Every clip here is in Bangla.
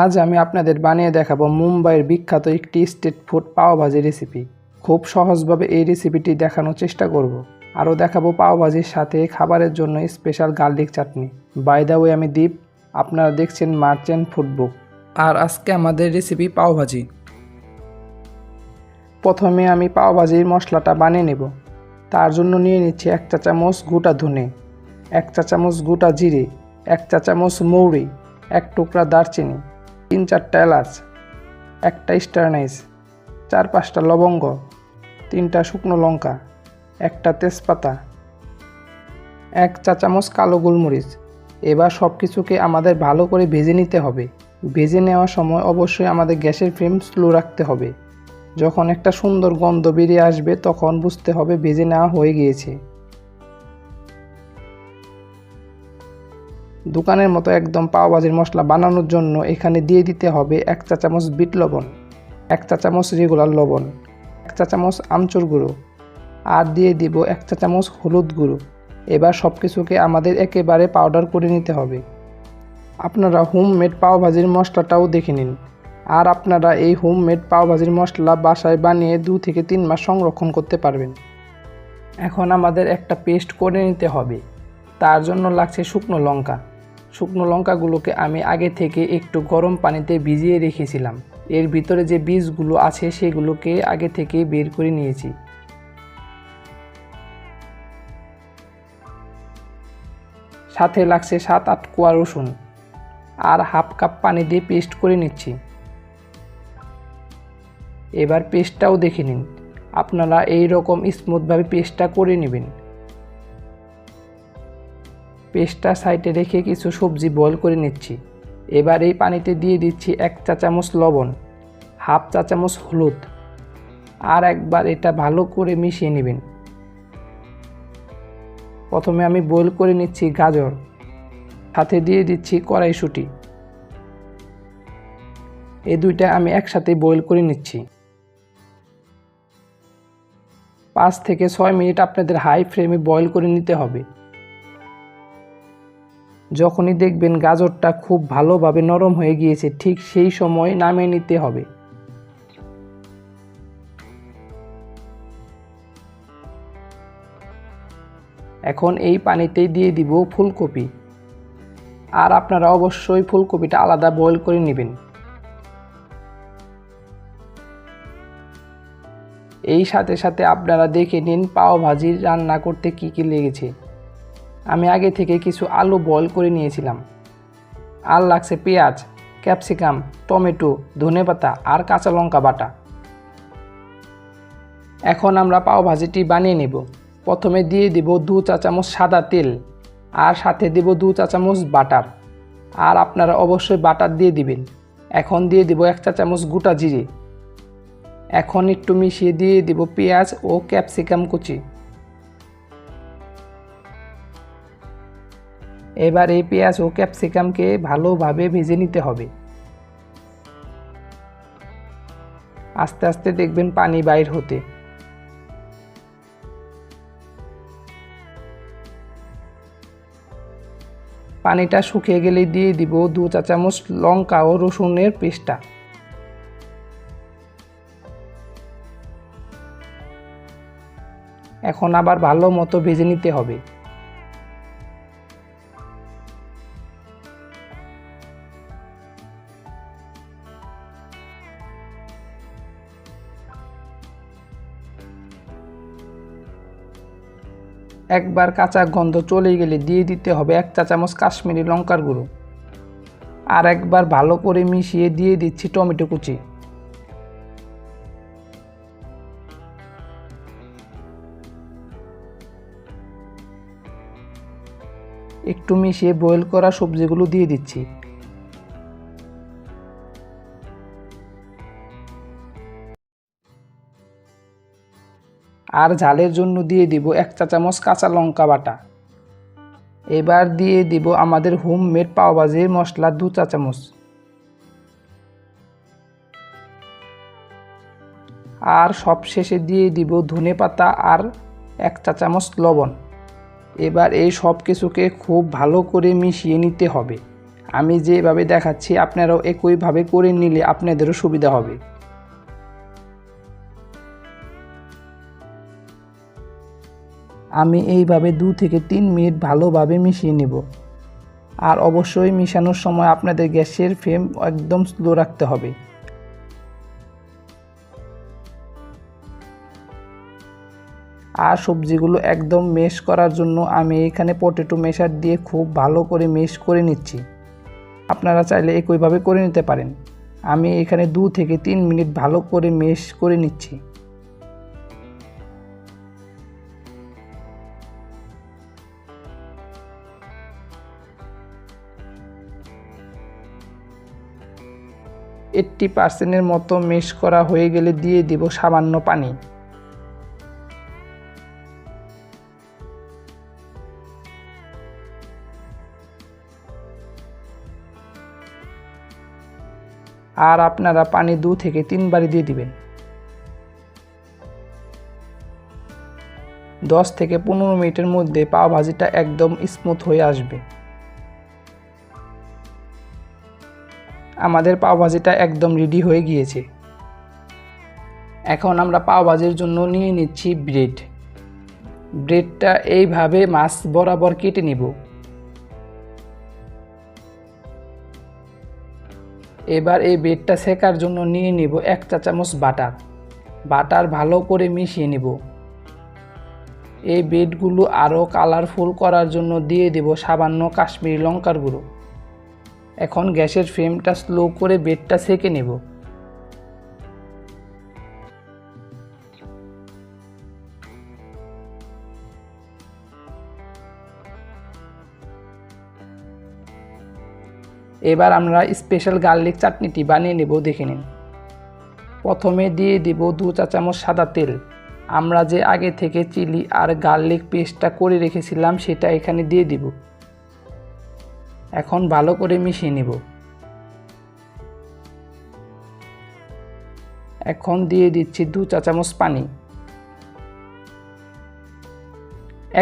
আজ আমি আপনাদের বানিয়ে দেখাবো মুম্বাইয়ের বিখ্যাত একটি স্ট্রিট ফুড পাও ভাজি রেসিপি। খুব সহজভাবে এই রেসিপিটি দেখানোর চেষ্টা করব। আরও দেখাবো পাও ভাজির সাথে খাবারের জন্য special garlic chutney. By the way, আমি দীপ, আপনারা দেখছেন মার্চেন্ট ফুডবুক। আর আজকে আমাদের রেসিপি পাও ভাজি। প্রথমে আমি পাও ভাজির মশলাটা বানিয়ে নেব। তার জন্য নিয়ে নিচ্ছি 1 চা চামচ গোটা ধনে, 1 চা চামচ গোটা জিরে, 1 চা চামচ মৌরি, 1 টুকরা দারচিনি, 3-4টা এলাচ, 1টা স্টার আনিস, 4-5টা লবঙ্গ, 3টা শুকনো লঙ্কা, 1টা তেজপাতা, 1 চা চামচ কালো গোলমরিচ। এবার সব কিছুকে আমাদের ভালো করে ভেজে নিতে হবে। ভেজে নেওয়ার সময় অবশ্যই আমাদের গ্যাসের ফ্লেম স্লো রাখতে হবে। যখন একটা সুন্দর গন্ধ বেরিয়ে আসবে তখন বুঝতে হবে ভেজে নেওয়া হয়ে গিয়েছে। দোকানের মতো একদম পাও ভাজির মশলা বানানোর জন্য এখানে দিয়ে দিতে হবে 1 চা চামচ বিট লবণ, 1 চা চামচ রেগুলার লবণ, 1 চা চামচ আমচুর গুঁড়ো, আর দিয়ে দিব 1 চা চামচ হলুদ গুঁড়ো। এবার সব কিছুকে আমাদের একেবারে পাউডার করে নিতে হবে। আপনারা হোমমেড পাও ভাজির মশলাটাও দেখে নিন। আর আপনারা এই হোমমেড পাও ভাজির মশলা বাসায় বানিয়ে 2 থেকে 3 মাস সংরক্ষণ করতে পারবেন। এখন আমাদের একটা পেস্ট করে নিতে হবে। তার জন্য লাগছে শুকনো লঙ্কা। শুকনো লঙ্কাগুলোকে আমি আগে থেকে একটু গরম পানিতে ভিজিয়ে রেখেছিলাম। এর ভিতরে যে বীজগুলো আছে সেগুলোকে আগে থেকে বের করে নিয়েছি। সাথে লাগছে 7-8 কোয়া রসুন, আর হাফ কাপ পানি দিয়ে পেস্ট করে নিচ্ছি। এবার পেস্টটাও দেখে নিন। আপনারা এই রকম স্মুথভাবে পেস্টটা করে নেবেন। পেস্টটা সাইডে রেখে কিছু সবজি বয়েল করে নিচ্ছি। এবার এই পানিতে দিয়ে দিচ্ছি 1 চা চামচ লবণ, হাফ চা চামচ হলুদ, আর একবার এটা ভালো করে মিশিয়ে নেবেন। প্রথমে আমি বয়েল করে নিচ্ছি গাজর, সাথে দিয়ে দিচ্ছি কড়াইশুঁটি। এই দুইটা আমি একসাথে বয়েল করে নিচ্ছি। 5 থেকে 6 মিনিট আপনাদের হাই ফ্লেমে বয়েল করে নিতে হবে। যখনই দেখবেন গাজরটা খুব ভালোভাবে নরম হয়ে গিয়েছে, ঠিক সেই সময় নামিয়ে নিতে হবে। এখন এই পানিতেই দিয়ে দিব ফুলকপি, আর আপনারা অবশ্যই ফুলকপিটা আলাদা বয়েল করে নেবেন। এই সাথে সাথে আপনারা দেখে নিন পাও ভাজি রান্না করতে কি কি লেগেছে। আমি আগে থেকে কিছু আলু বয়েল করে নিয়েছিলাম। আর লাগছে পেঁয়াজ, ক্যাপসিকাম, টমেটো, ধনেপাতা আর কাঁচা লঙ্কা বাটা। এখন আমরা পাও ভাজিটি বানিয়ে নেব। প্রথমে দিয়ে দেব 2 চা চামচ সাদা তেল, আর সাথে দেব 2 চা চামচ বাটার, আর আপনারা অবশ্যই বাটার দিয়ে দিবেন। এখন দিয়ে দেব 1 চা চামচ গোটা জিরে। এখন একটু মিশিয়ে দিয়ে দেব পেঁয়াজ ও ক্যাপসিকাম কুচি। এবার এই পেঁয়াজ ও ক্যাপসিকামকে ভালোভাবে ভেজে নিতে হবে। আস্তে আস্তে দেখবেন পানি বাইর হতে। পানিটা শুকিয়ে গেলে দিয়ে দিব 2 চা চামচ লঙ্কা ও রসুনের পেস্টটা। এখন আবার ভালো মতো ভেজে নিতে হবে। একবার কাঁচা গন্ধ চলে গেলে দিয়ে দিতে হবে 1 চা চামচ কাশ্মীরি লঙ্কার গুঁড়ো, আর একবার ভালো করে মিশিয়ে দিয়ে দিচ্ছি টমেটো কুচি। একটু মিশিয়ে বয়েল করা সবজিগুলো দিয়ে দিচ্ছি। আর ঝালের জন্য দিয়ে দিব 1 চা চামচ কাঁচা লঙ্কা বাটা। এবার দিয়ে দিব আমাদের হোমমেড পাও ভাজির মশলা 2 চা চামচ, আর সবশেষে দিয়ে দিব ধনেপাতা আর 1 চা চামচ লবণ। এবার এই সব কিছুকে খুব ভালো করে মিশিয়ে নিতে হবে। আমি যেভাবে দেখাচ্ছি আপনারাও একইভাবে করে নিলে আপনাদেরও সুবিধা হবে। আমি এইভাবে 2 থেকে 3 মিনিট ভালোভাবে মিশিয়ে নেব। আর অবশ্যই মিশানোর সময় আপনাদের গ্যাসের ফ্লেম একদম স্লো রাখতে হবে। আর সবজিগুলো একদম মেশ করার জন্য আমি এখানে পটেটো মেশার দিয়ে খুব ভালো করে মেশ করে নিচ্ছি। আপনারা চাইলে একইভাবে করে নিতে পারেন। আমি এখানে 2 থেকে 3 মিনিট ভালো করে মেশ করে নিচ্ছি। এইট্টি পার্সেন্টের মতো মেশ করা হয়ে গেলে দিয়ে দিব সামান্য পানি। আর আপনারা পানি 2 থেকে 3 বার দিয়ে দিবেন। 10 থেকে 15 মিনিটের মধ্যে পাও ভাজিটা একদম স্মুথ হয়ে আসবে। আমাদের পাও ভাজিটা একদম রেডি হয়ে গিয়েছে। এখন আমরা পাও ভাজির জন্য নিয়ে নিচ্ছি ব্রেড। ব্রেডটা এইভাবে মাছ বরাবর কেটে নিব। এবার এই ব্রেডটা সেকার জন্য নিয়ে নিব 1 চা চামচ বাটার। বাটার ভালো করে মিশিয়ে নিব। এই ব্রেডগুলো আরও কালারফুল করার জন্য দিয়ে দেব সামান্য কাশ্মীরি লঙ্কার গুঁড়ো। এখন গ্যাসের ফ্লেমটা স্লো করে ব্রেডটা সেকে নেব। এবার আমরা স্পেশাল গার্লিক চাটনিটি বানিয়ে নেব, দেখে নিন। প্রথমে দিয়ে দেব 2 চা চামচ সাদা তেল। আমরা যে আগে থেকে চিলি আর গার্লিক পেস্টটা করে রেখেছিলাম সেটা এখানে দিয়ে দিব। এখন ভালো করে মিশিয়ে নেব। এখন দিয়ে দিচ্ছি 2 চা চামচ পানি।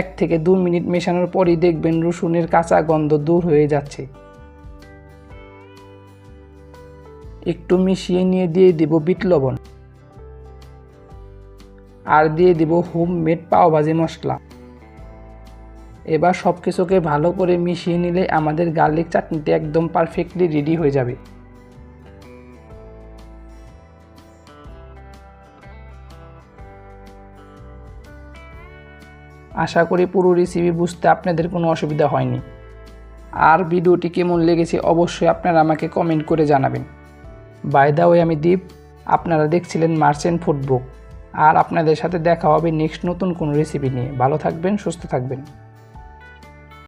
1 থেকে 2 মিনিট মেশানোর পরই দেখবেন রসুনের কাঁচা গন্ধ দূর হয়ে যাচ্ছে। একটু মিশিয়ে নিয়ে দিয়ে দিব বিট লবণ। আর দিয়ে দিব হোমমেড পাও ভাজি মশলা। এবার সব কিছুকে ভালো করে মিশিয়ে নিলে আমাদের গার্লিক চাটনিটি একদম পারফেক্টলি রেডি হয়ে যাবে। আশা করি পুরো রেসিপি বুঝতে আপনাদের কোনো অসুবিধা হয়নি। আর ভিডিওটি কেমন লেগেছে অবশ্যই আপনারা আমাকে কমেন্ট করে জানাবেন। বাই দ্য ওয়ে, আমি দীপ, আপনারা দেখছিলেন মার্চেন্ট ফুডবুক। আর আপনাদের সাথে দেখা হবে নেক্সট নতুন কোনো রেসিপি নিয়ে। ভালো থাকবেন, সুস্থ থাকবেন।